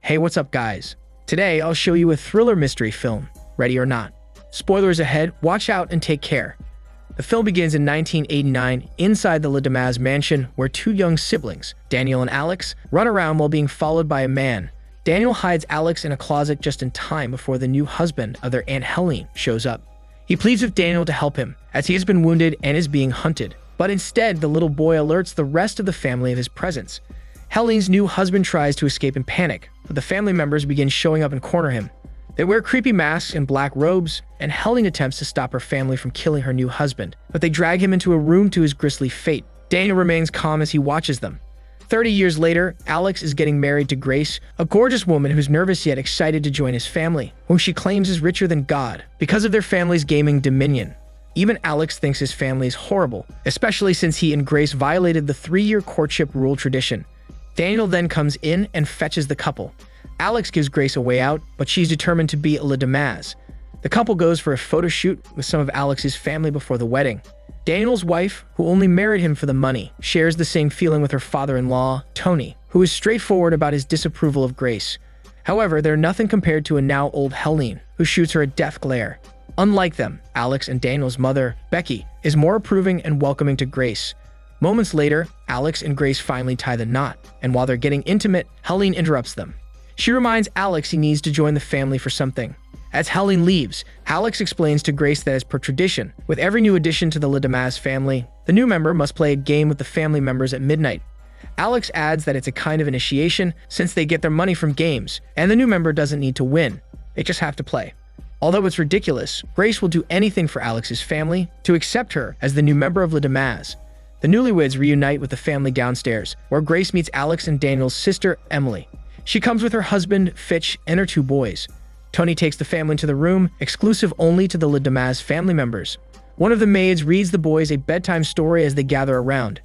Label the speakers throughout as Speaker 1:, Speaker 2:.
Speaker 1: Hey, what's up guys? Today I'll show you a thriller mystery film, Ready or Not. Spoilers ahead, watch out and take care. The film begins in 1989 inside the Le Damas mansion where two young siblings, Daniel and Alex, run around while being followed by a man. Daniel hides Alex in a closet just in time before the new husband of their Aunt Helene shows up. He pleads with Daniel to help him as he has been wounded and is being hunted. But instead, the little boy alerts the rest of the family of his presence. Helene's new husband tries to escape in panic, but the family members begin showing up and corner him. They wear creepy masks and black robes, and Helene attempts to stop her family from killing her new husband, but they drag him into a room to his grisly fate. Daniel remains calm as he watches them. 30 years later, Alex is getting married to Grace, a gorgeous woman who's nervous yet excited to join his family, whom she claims is richer than God because of their family's gaming dominion. Even Alex thinks his family is horrible, especially since he and Grace violated the 3-year courtship rule tradition. Daniel then comes in and fetches the couple. Alex gives Grace a way out, but she's determined to be a Le Damas. The couple goes for a photo shoot with some of Alex's family before the wedding. Daniel's wife, who only married him for the money, shares the same feeling with her father-in-law, Tony, who is straightforward about his disapproval of Grace. However, they're nothing compared to a now old Helene, who shoots her a death glare. Unlike them, Alex and Daniel's mother, Becky, is more approving and welcoming to Grace. Moments later, Alex and Grace finally tie the knot, and while they're getting intimate, Helene interrupts them. She reminds Alex he needs to join the family for something. As Helene leaves, Alex explains to Grace that as per tradition, with every new addition to the Le Damas family, the new member must play a game with the family members at midnight. Alex adds that it's a kind of initiation since they get their money from games, and the new member doesn't need to win. They just have to play. Although it's ridiculous, Grace will do anything for Alex's family to accept her as the new member of Le Damas. The newlyweds reunite with the family downstairs, where Grace meets Alex and Daniel's sister, Emily. She comes with her husband, Fitch, and her 2 boys. Tony takes the family into the room, exclusive only to the Le Damas family members. One of the maids reads the boys a bedtime story as they gather around.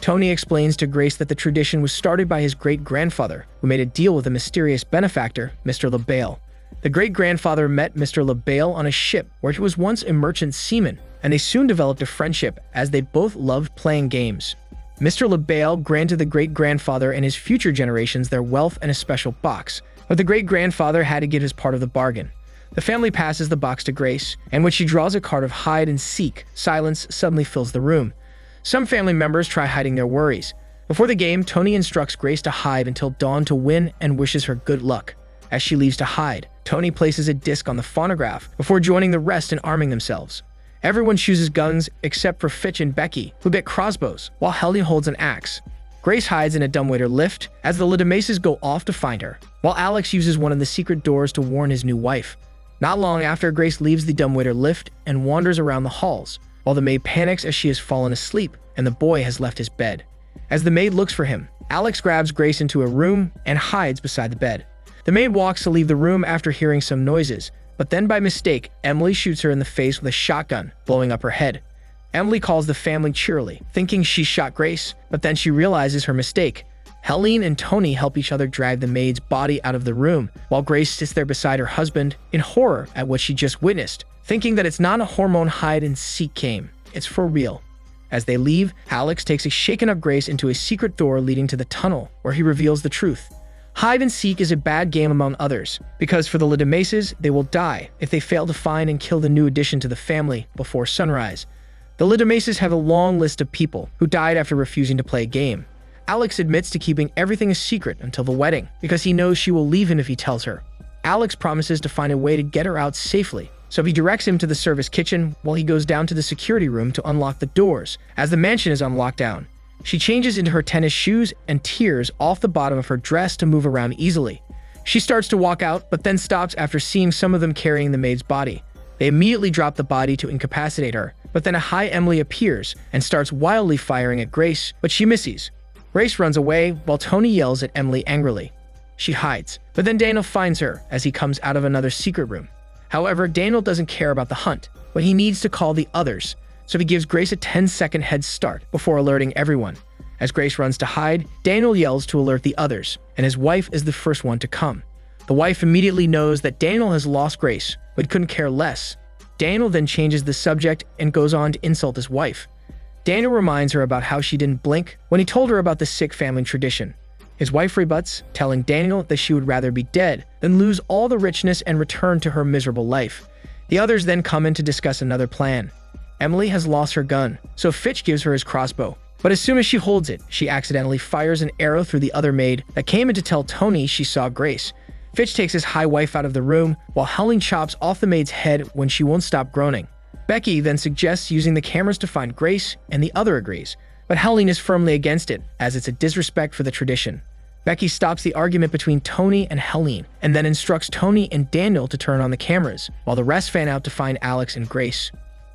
Speaker 1: Tony explains to Grace that the tradition was started by his great-grandfather, who made a deal with a mysterious benefactor, Mr. LaBelle. The great-grandfather met Mr. LaBelle on a ship where he was once a merchant seaman, and they soon developed a friendship as they both loved playing games. Mr. LaBelle granted the great-grandfather and his future generations their wealth and a special box, but the great-grandfather had to give his part of the bargain. The family passes the box to Grace, and when she draws a card of hide and seek, silence suddenly fills the room. Some family members try hiding their worries. Before the game, Tony instructs Grace to hide until dawn to win and wishes her good luck. As she leaves to hide, Tony places a disc on the phonograph before joining the rest and arming themselves. Everyone chooses guns except for Fitch and Becky, who get crossbows, while Helene holds an axe. Grace hides in a dumbwaiter lift as the Le Damases go off to find her, while Alex uses one of the secret doors to warn his new wife. Not long after, Grace leaves the dumbwaiter lift and wanders around the halls, while the maid panics as she has fallen asleep and the boy has left his bed. As the maid looks for him, Alex grabs Grace into a room and hides beside the bed. The maid walks to leave the room after hearing some noises, but then by mistake, Emily shoots her in the face with a shotgun, blowing up her head. Emily calls the family cheerily, thinking she shot Grace, but then she realizes her mistake. Helene and Tony help each other drag the maid's body out of the room, while Grace sits there beside her husband in horror at what she just witnessed, thinking that it's not a hormone hide-and-seek game, it's for real. As they leave, Alex takes a shaken-up Grace into a secret door leading to the tunnel, where he reveals the truth. Hide and seek is a bad game among others, because for the Le Damases, they will die if they fail to find and kill the new addition to the family before sunrise. The Le Damases have a long list of people who died after refusing to play a game. Alex admits to keeping everything a secret until the wedding, because he knows she will leave him if he tells her. Alex promises to find a way to get her out safely, so he directs him to the service kitchen while he goes down to the security room to unlock the doors, as the mansion is on lockdown. She changes into her tennis shoes and tears off the bottom of her dress to move around easily. She starts to walk out, but then stops after seeing some of them carrying the maid's body. They immediately drop the body to incapacitate her, but then a high Emily appears and starts wildly firing at Grace, but she misses. Grace runs away while Tony yells at Emily angrily. She hides, but then Daniel finds her as he comes out of another secret room. However, Daniel doesn't care about the hunt, but he needs to call the others, so he gives Grace a 10-second head start before alerting everyone. As Grace runs to hide, Daniel yells to alert the others, and his wife is the first one to come. The wife immediately knows that Daniel has lost Grace, but couldn't care less. Daniel then changes the subject and goes on to insult his wife. Daniel reminds her about how she didn't blink when he told her about the sick family tradition. His wife rebuts, telling Daniel that she would rather be dead than lose all the richness and return to her miserable life. The others then come in to discuss another plan. Emily has lost her gun, so Fitch gives her his crossbow. But as soon as she holds it, she accidentally fires an arrow through the other maid that came in to tell Tony she saw Grace. Fitch takes his high wife out of the room, while Howling chops off the maid's head when she won't stop groaning. Becky then suggests using the cameras to find Grace, and the other agrees. But Howling is firmly against it, as it's a disrespect for the tradition. Becky stops the argument between Tony and Helene, and then instructs Tony and Daniel to turn on the cameras, while the rest fan out to find Alex and Grace.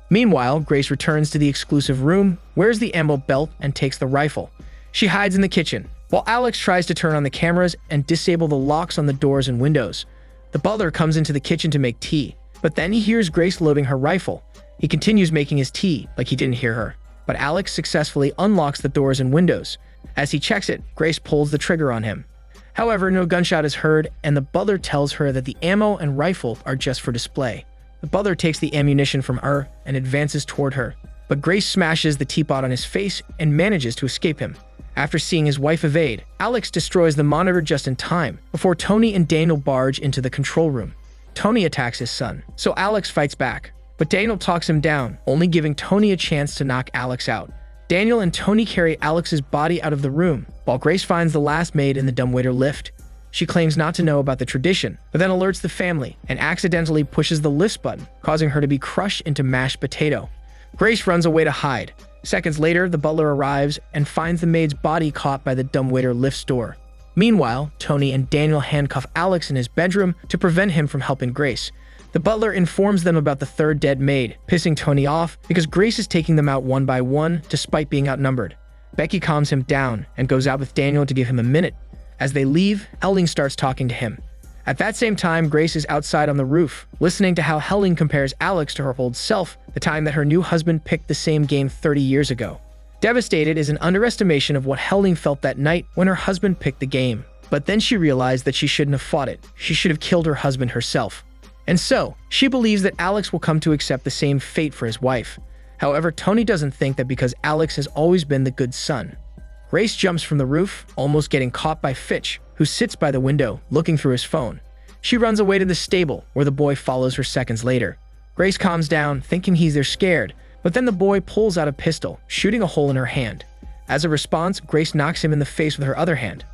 Speaker 1: Meanwhile, Grace returns to the exclusive room, wears the ammo belt, and takes the rifle. She hides in the kitchen, while Alex tries to turn on the cameras and disable the locks on the doors and windows. The butler comes into the kitchen to make tea, but then he hears Grace loading her rifle. He continues making his tea, like he didn't hear her, but Alex successfully unlocks the doors and windows. As he checks it, Grace pulls the trigger on him. However, no gunshot is heard, and the butler tells her that the ammo and rifle are just for display. The butler takes the ammunition from her and advances toward her, but Grace smashes the teapot on his face and manages to escape him. After seeing his wife evade, Alex destroys the monitor just in time before Tony and Daniel barge into the control room. Tony attacks his son, so Alex fights back, but Daniel talks him down, only giving Tony a chance to knock Alex out. Daniel and Tony carry Alex's body out of the room, while Grace finds the last maid in the dumbwaiter lift. She claims not to know about the tradition, but then alerts the family and accidentally pushes the lift button, causing her to be crushed into mashed potato. Grace runs away to hide. Seconds later, the butler arrives and finds the maid's body caught by the dumbwaiter lift's door. Meanwhile, Tony and Daniel handcuff Alex in his bedroom to prevent him from helping Grace. The butler informs them about the third dead maid, pissing Tony off because Grace is taking them out one by one despite being outnumbered. Becky calms him down and goes out with Daniel to give him a minute. As they leave, Helene starts talking to him. At that same time, Grace is outside on the roof, listening to how Helene compares Alex to her old self, the time that her new husband picked the same game 30 years ago. Devastated is an underestimation of what Helene felt that night when her husband picked the game. But then she realized that she shouldn't have fought it. She should have killed her husband herself. And so, she believes that Alex will come to accept the same fate for his wife. However, Tony doesn't think that because Alex has always been the good son. Grace jumps from the roof, almost getting caught by Fitch, who sits by the window, looking through his phone. She runs away to the stable, where the boy follows her seconds later. Grace calms down, thinking he's there scared, but then the boy pulls out a pistol, shooting a hole in her hand. As a response, Grace knocks him in the face with her other hand.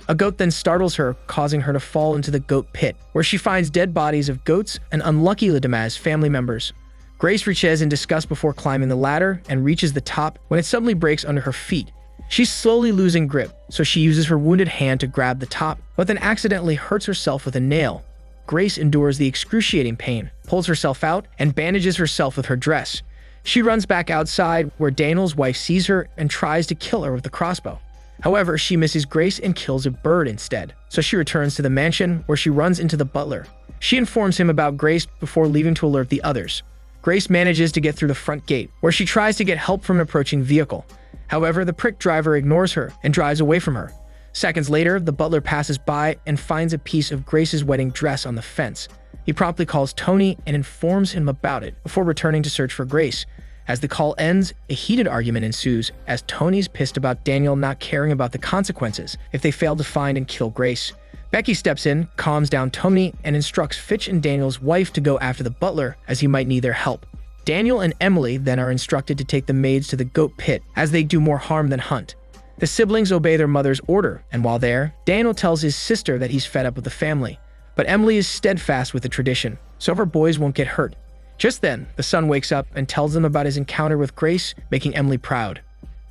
Speaker 1: A goat then startles her, causing her to fall into the goat pit, where she finds dead bodies of goats and unlucky Ledamaz family members. Grace reaches in disgust before climbing the ladder and reaches the top when it suddenly breaks under her feet. She's slowly losing grip, so she uses her wounded hand to grab the top, but then accidentally hurts herself with a nail. Grace endures the excruciating pain, pulls herself out, and bandages herself with her dress. She runs back outside, where Daniel's wife sees her and tries to kill her with the crossbow. However, she misses Grace and kills a bird instead, so she returns to the mansion, where she runs into the butler. She informs him about Grace before leaving to alert the others. Grace manages to get through the front gate, where she tries to get help from an approaching vehicle. However, the prick driver ignores her and drives away from her. Seconds later, the butler passes by and finds a piece of Grace's wedding dress on the fence. He promptly calls Tony and informs him about it before returning to search for Grace. As the call ends, a heated argument ensues as Tony's pissed about Daniel not caring about the consequences if they fail to find and kill Grace. Becky steps in, calms down Tony, and instructs Fitch and Daniel's wife to go after the butler as he might need their help. Daniel and Emily then are instructed to take the maids to the goat pit as they do more harm than hunt. The siblings obey their mother's order, and while there, Daniel tells his sister that he's fed up with the family. But Emily is steadfast with the tradition, so her boys won't get hurt. Just then, the son wakes up and tells them about his encounter with Grace, making Emily proud.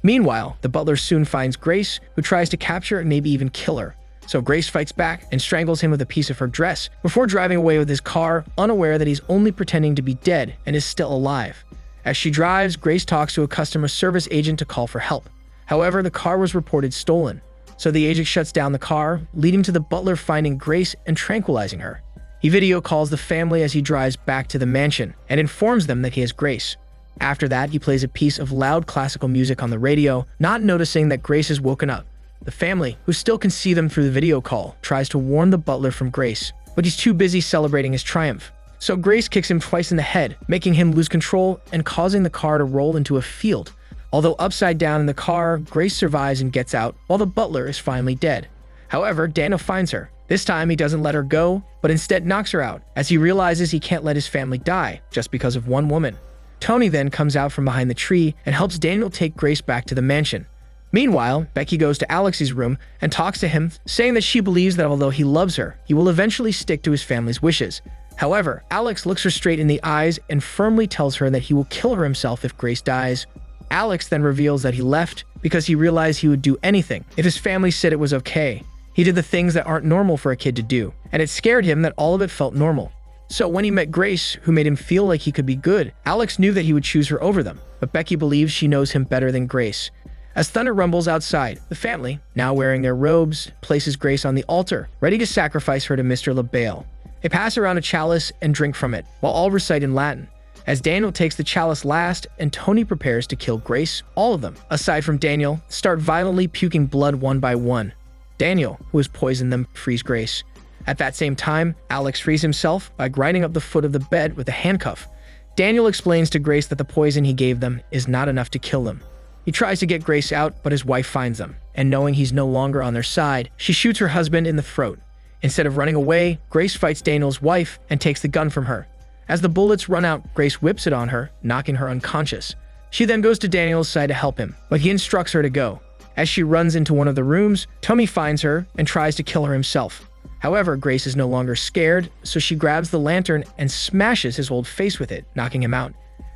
Speaker 1: Meanwhile, the butler soon finds Grace, who tries to capture and maybe even kill her. So Grace fights back and strangles him with a piece of her dress before driving away with his car, unaware that he's only pretending to be dead and is still alive. As she drives, Grace talks to a customer service agent to call for help. However, the car was reported stolen, so the agent shuts down the car, leading to the butler finding Grace and tranquilizing her. He video calls the family as he drives back to the mansion and informs them that he has Grace. After that, he plays a piece of loud classical music on the radio, not noticing that Grace has woken up. The family, who still can see them through the video call, tries to warn the butler from Grace, but he's too busy celebrating his triumph. So Grace kicks him twice in the head, making him lose control and causing the car to roll into a field. Although upside down in the car, Grace survives and gets out, while the butler is finally dead. However, Daniel finds her. This time, he doesn't let her go, but instead knocks her out, as he realizes he can't let his family die just because of one woman. Tony then comes out from behind the tree and helps Daniel take Grace back to the mansion. Meanwhile, Becky goes to Alex's room and talks to him, saying that she believes that although he loves her, he will eventually stick to his family's wishes. However, Alex looks her straight in the eyes and firmly tells her that he will kill her himself if Grace dies. Alex then reveals that he left because he realized he would do anything if his family said it was okay. He did the things that aren't normal for a kid to do, and it scared him that all of it felt normal. So when he met Grace, who made him feel like he could be good, Alex knew that he would choose her over them, but Becky believes she knows him better than Grace. As thunder rumbles outside, the family, now wearing their robes, places Grace on the altar, ready to sacrifice her to Mr. LaBelle. They pass around a chalice and drink from it, while all recite in Latin. As Daniel takes the chalice last and Tony prepares to kill Grace, all of them, aside from Daniel, start violently puking blood one by one. Daniel, who has poisoned them, frees Grace. At that same time, Alex frees himself by grinding up the foot of the bed with a handcuff. Daniel explains to Grace that the poison he gave them is not enough to kill them. He tries to get Grace out, but his wife finds them, and knowing he's no longer on their side, she shoots her husband in the throat. Instead of running away, Grace fights Daniel's wife and takes the gun from her. As the bullets run out, Grace whips it on her, knocking her unconscious. She then goes to Daniel's side to help him, but he instructs her to go. As she runs into one of the rooms, Tommy finds her and tries to kill her himself. However, Grace is no longer scared, so she grabs the lantern and smashes his old face with it, knocking him out.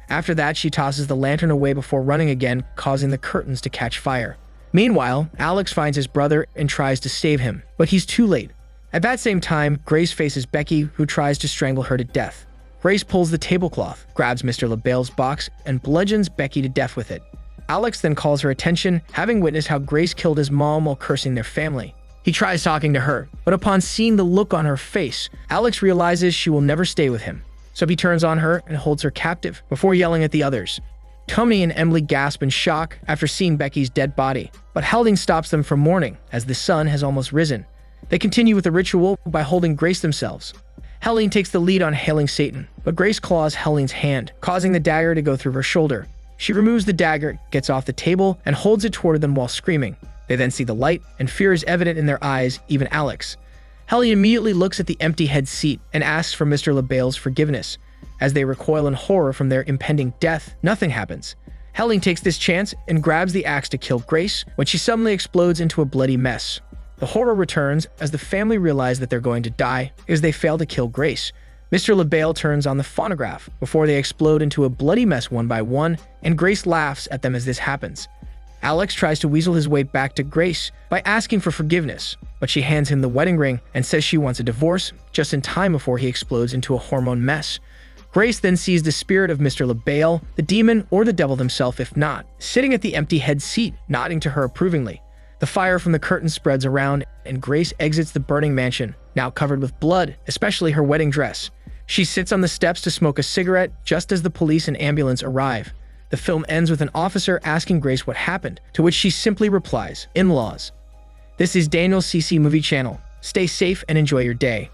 Speaker 1: After that, she tosses the lantern away before running again, causing the curtains to catch fire. Meanwhile, Alex finds his brother and tries to save him, but he's too late. At that same time, Grace faces Becky, who tries to strangle her to death. Grace pulls the tablecloth, grabs Mr. LaBelle's box, and bludgeons Becky to death with it. Alex then calls her attention, having witnessed how Grace killed his mom while cursing their family. He tries talking to her, but upon seeing the look on her face, Alex realizes she will never stay with him. So he turns on her and holds her captive before yelling at the others. Tony and Emily gasp in shock after seeing Becky's dead body, but Helding stops them from mourning as the sun has almost risen. They continue with the ritual by holding Grace themselves. Helding takes the lead on hailing Satan, but Grace claws Helding's hand, causing the dagger to go through her shoulder. She removes the dagger, gets off the table, and holds it toward them while screaming. They then see the light, and fear is evident in their eyes, even Alex. Helly immediately looks at the empty head seat and asks for Mr. LaBelle's forgiveness. As they recoil in horror from their impending death, nothing happens. Helling takes this chance and grabs the axe to kill Grace when she suddenly explodes into a bloody mess. The horror returns as the family realize that they're going to die as they fail to kill Grace. Mr. LaBelle turns on the phonograph before they explode into a bloody mess one by one, and Grace laughs at them as this happens. Alex tries to weasel his way back to Grace by asking for forgiveness, but she hands him the wedding ring and says she wants a divorce just in time before he explodes into a hormone mess. Grace then sees the spirit of Mr. LaBelle, the demon or the devil himself if not, sitting at the empty head seat, nodding to her approvingly. The fire from the curtain spreads around, and Grace exits the burning mansion, now covered with blood, especially her wedding dress. She sits on the steps to smoke a cigarette just as the police and ambulance arrive. The film ends with an officer asking Grace what happened, to which she simply replies, "In-laws." This is Daniel's CC Movie Channel. Stay safe and enjoy your day.